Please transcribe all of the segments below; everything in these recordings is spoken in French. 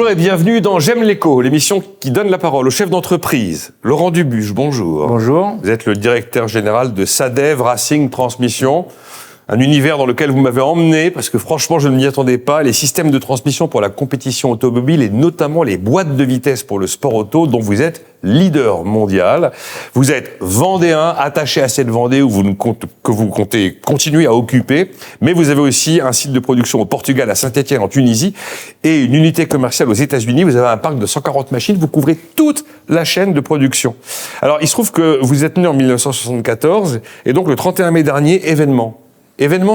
Bonjour et bienvenue dans J'aime l'éco, l'émission qui donne la parole au chef d'entreprise. Laurent Dubuche, bonjour. Bonjour. Vous êtes le directeur général de SADEV Racing Transmission, un univers dans lequel vous m'avez emmené parce que franchement je ne m'y attendais pas. Les systèmes de transmission pour la compétition automobile et notamment les boîtes de vitesse pour le sport auto dont vous êtes leader mondial. Vous êtes vendéen, attaché à cette Vendée que vous comptez continuer à occuper, mais vous avez aussi un site de production au Portugal, à Saint-Étienne en Tunisie, et une unité commerciale aux États-Unis. Vous avez un parc de 140 machines, vous couvrez toute la chaîne de production. Alors il se trouve que vous êtes né en 1974, et donc le 31 mai dernier, événement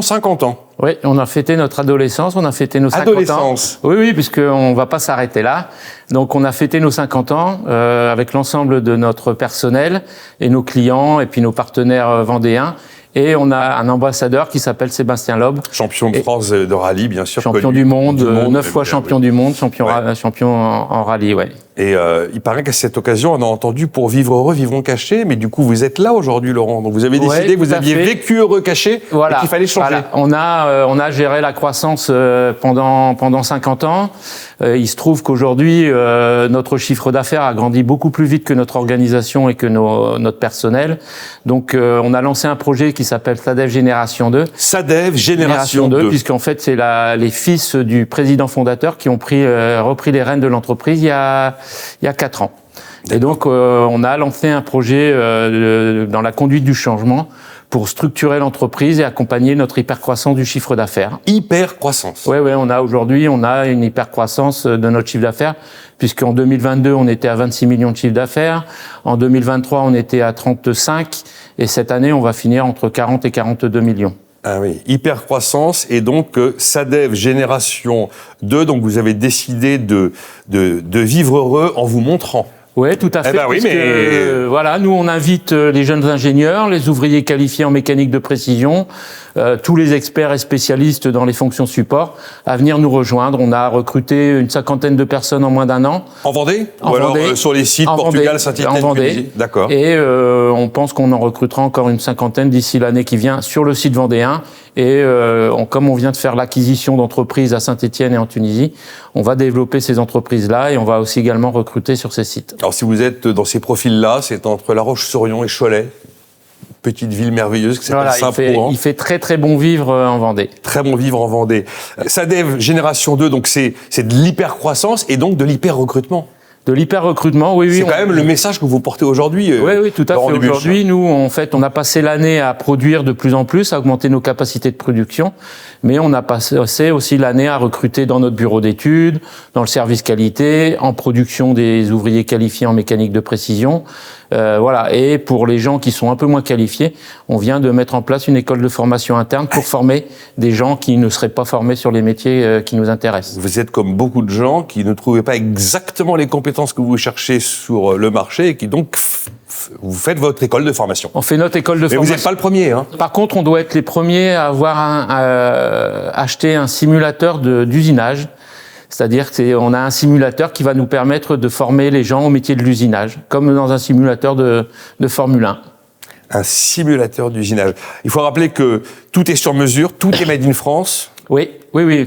50 ans. Oui, on a fêté notre adolescence, on a fêté nos 50 ans. Oui, puisqu'on ne va pas s'arrêter là. Donc on a fêté nos 50 ans avec l'ensemble de notre personnel et nos clients et puis nos partenaires vendéens. Et on a un ambassadeur qui s'appelle Sébastien Loeb. Champion de France de rallye, bien sûr. Champion du monde, 9 fois champion du monde, champion en rallye, ouais. Et il paraît qu'à cette occasion, on a entendu pour vivre heureux, vivons cachés. Mais du coup, vous êtes là aujourd'hui, Laurent. Donc vous avez décidé que vous aviez vécu heureux caché et qu'il fallait changer. Voilà. On a géré la croissance pendant 50 ans. Il se trouve qu'aujourd'hui, notre chiffre d'affaires a grandi beaucoup plus vite que notre organisation et que notre personnel. Donc on a lancé un projet qui s'appelle SADEV Génération 2. SADEV Génération 2. Puisqu'en fait, c'est les fils du président fondateur qui ont repris les rênes de l'entreprise il y a 4 ans. Et donc, on a lancé un projet dans la conduite du changement pour structurer l'entreprise et accompagner notre hypercroissance du chiffre d'affaires. Hypercroissance. Oui, aujourd'hui, on a une hypercroissance de notre chiffre d'affaires, puisqu'en 2022, on était à 26 millions de chiffre d'affaires. En 2023, on était à 35. Et cette année, on va finir entre 40 et 42 millions. Ah oui, hypercroissance et donc SADEV Génération 2, donc vous avez décidé de vivre heureux en vous montrant. Oui, tout à fait. Voilà, nous on invite les jeunes ingénieurs, les ouvriers qualifiés en mécanique de précision, tous les experts et spécialistes dans les fonctions support à venir nous rejoindre. On a recruté une 50aine de personnes en moins d'1 an. En Vendée? Alors sur les sites Portugal, Saint-Étienne, Tunisie. D'accord. Et on pense qu'on en recrutera encore une 50aine d'ici l'année qui vient sur le site vendéen. Et comme on vient de faire l'acquisition d'entreprises à Saint-Étienne et en Tunisie, on va développer ces entreprises-là et on va aussi également recruter sur ces sites. Alors si vous êtes dans ces profils-là, c'est entre La Roche-sur-Yon et Cholet, petite ville merveilleuse qui s'appelle Saint-Prohan. Il fait très très bon vivre en Vendée. Très bon vivre en Vendée. SADEV Génération 2, donc c'est de l'hyper-croissance et donc de l'hyper-recrutement. De l'hyper-recrutement, oui. C'est quand même le message que vous portez aujourd'hui. Oui, tout à fait. Aujourd'hui, nous, en fait, on a passé l'année à produire de plus en plus, à augmenter nos capacités de production, mais on a passé aussi l'année à recruter dans notre bureau d'études, dans le service qualité, en production des ouvriers qualifiés en mécanique de précision. Voilà. Et pour les gens qui sont un peu moins qualifiés, on vient de mettre en place une école de formation interne pour former des gens qui ne seraient pas formés sur les métiers qui nous intéressent. Vous êtes comme beaucoup de gens qui ne trouvaient pas exactement les compétences que vous cherchez sur le marché et qui donc vous faites votre école de formation. On fait notre école de formation. Mais vous n'êtes pas le premier, hein. Par contre, on doit être les premiers à avoir acheté un simulateur d'usinage. C'est-à-dire qu'on a un simulateur qui va nous permettre de former les gens au métier de l'usinage, comme dans un simulateur de Formule 1. Un simulateur d'usinage. Il faut rappeler que tout est sur mesure, tout est made in France. Oui.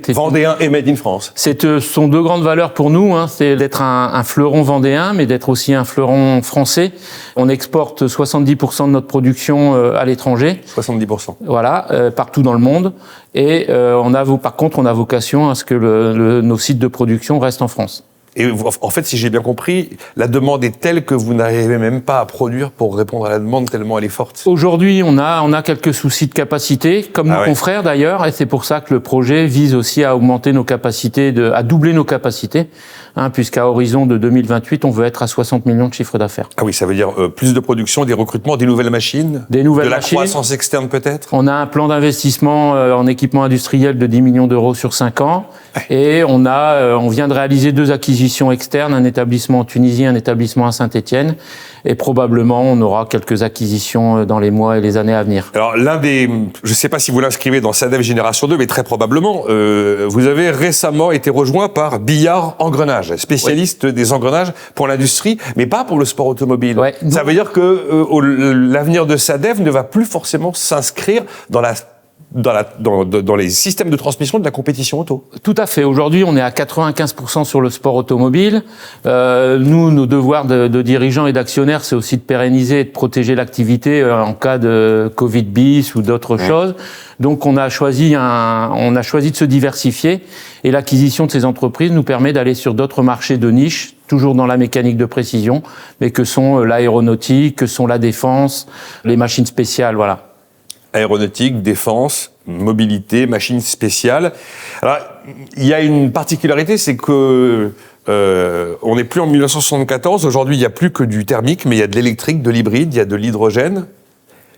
Vendéen et made in France. Ce sont deux grandes valeurs pour nous, hein. C'est d'être un fleuron vendéen, mais d'être aussi un fleuron français. On exporte 70% de notre production à l'étranger. 70%. Voilà, partout dans le monde. Et par contre, on a vocation à ce que nos sites de production restent en France. Et en fait, si j'ai bien compris, la demande est telle que vous n'arrivez même pas à produire pour répondre à la demande tellement elle est forte. Aujourd'hui, on a quelques soucis de capacité, comme nos confrères d'ailleurs, et c'est pour ça que le projet vise aussi à augmenter nos capacités, à doubler nos capacités, hein, puisqu'à horizon de 2028, on veut être à 60 millions de chiffre d'affaires. Ah oui, ça veut dire plus de production, des recrutements, des nouvelles machines, de la croissance externe peut-être. On a un plan d'investissement en équipement industriel de 10 millions d'euros sur 5 ans, et on vient de réaliser 2 acquisitions externes, un établissement en Tunisie, un établissement à Saint-Étienne, et probablement on aura quelques acquisitions dans les mois et les années à venir. Alors je ne sais pas si vous l'inscrivez dans SADEV Génération 2, mais très probablement, vous avez récemment été rejoint par Billard Engrenages, spécialiste des engrenages pour l'industrie, mais pas pour le sport automobile. Ouais. Ça veut dire que l'avenir de SADEV ne va plus forcément s'inscrire dans la dans les systèmes de transmission de la compétition auto. Tout à fait. Aujourd'hui, on est à 95% sur le sport automobile. Nous, nos devoirs de dirigeants et d'actionnaires, c'est aussi de pérenniser et de protéger l'activité en cas de Covid bis ou d'autres choses. Donc, on a choisi de se diversifier, et l'acquisition de ces entreprises nous permet d'aller sur d'autres marchés de niche, toujours dans la mécanique de précision, mais que sont l'aéronautique, que sont la défense, les machines spéciales, voilà. Aéronautique, défense, mobilité, machines spéciales. Alors, il y a une particularité, c'est que on n'est plus en 1974. Aujourd'hui, il n'y a plus que du thermique, mais il y a de l'électrique, de l'hybride, il y a de l'hydrogène,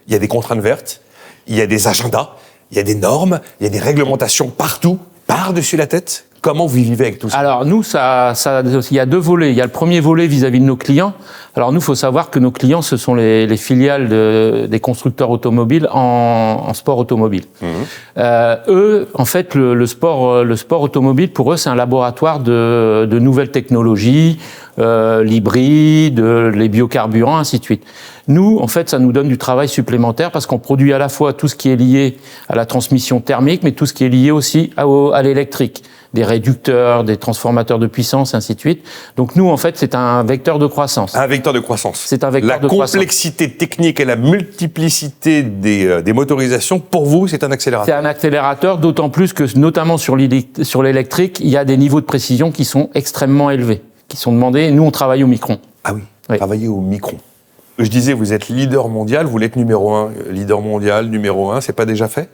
il y a des contraintes vertes, il y a des agendas, il y a des normes, il y a des réglementations partout, par-dessus la tête. Comment vous vivez avec tout ça? Alors nous, il y a deux volets. Il y a le premier volet vis-à-vis de nos clients. Alors nous, il faut savoir que nos clients, ce sont les filiales des constructeurs automobiles en sport automobile. Eux, en fait, le sport automobile, pour eux, c'est un laboratoire de nouvelles technologies, l'hybride, les biocarburants, ainsi de suite. Nous, en fait, ça nous donne du travail supplémentaire parce qu'on produit à la fois tout ce qui est lié à la transmission thermique, mais tout ce qui est lié aussi à l'électrique. Des réducteurs, des transformateurs de puissance, ainsi de suite. Donc nous, en fait, c'est un vecteur de croissance. Un vecteur de croissance. C'est un vecteur de croissance. La complexité technique et la multiplicité des motorisations, pour vous, c'est un accélérateur. C'est un accélérateur, d'autant plus que, notamment sur l'électrique, il y a des niveaux de précision qui sont extrêmement élevés, qui sont demandés. Nous, on travaille au micron. Ah oui, travailler au micron. Je disais, vous êtes leader mondial, vous voulez être numéro 1. Leader mondial, numéro 1, c'est pas déjà fait?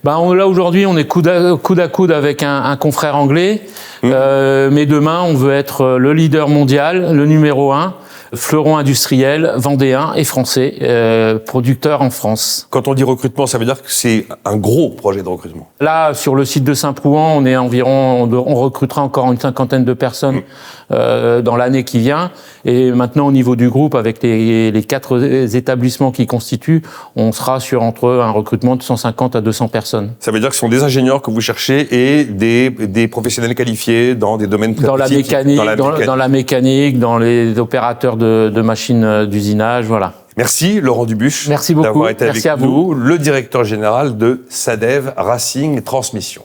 Là, aujourd'hui, on est coude à coude avec un confrère anglais. Mais demain, on veut être le leader mondial, le numéro 1, fleuron industriel, vendéen et français, producteur en France. Quand on dit recrutement, ça veut dire que c'est un gros projet de recrutement. Là, sur le site de Saint-Prouan, on recrutera encore une 50aine de personnes dans l'année qui vient. Et maintenant, au niveau du groupe, avec les 4 établissements qui constituent, on sera sur entre un recrutement de 150 à 200 personnes. Ça veut dire que ce sont des ingénieurs que vous cherchez et des professionnels qualifiés dans des domaines très pratiques. Dans la mécanique, dans les opérateurs de machines d'usinage, voilà. Merci Laurent Dubuche. Merci beaucoup. D'avoir été Merci avec nous, le directeur général de SADEV Racing Transmission.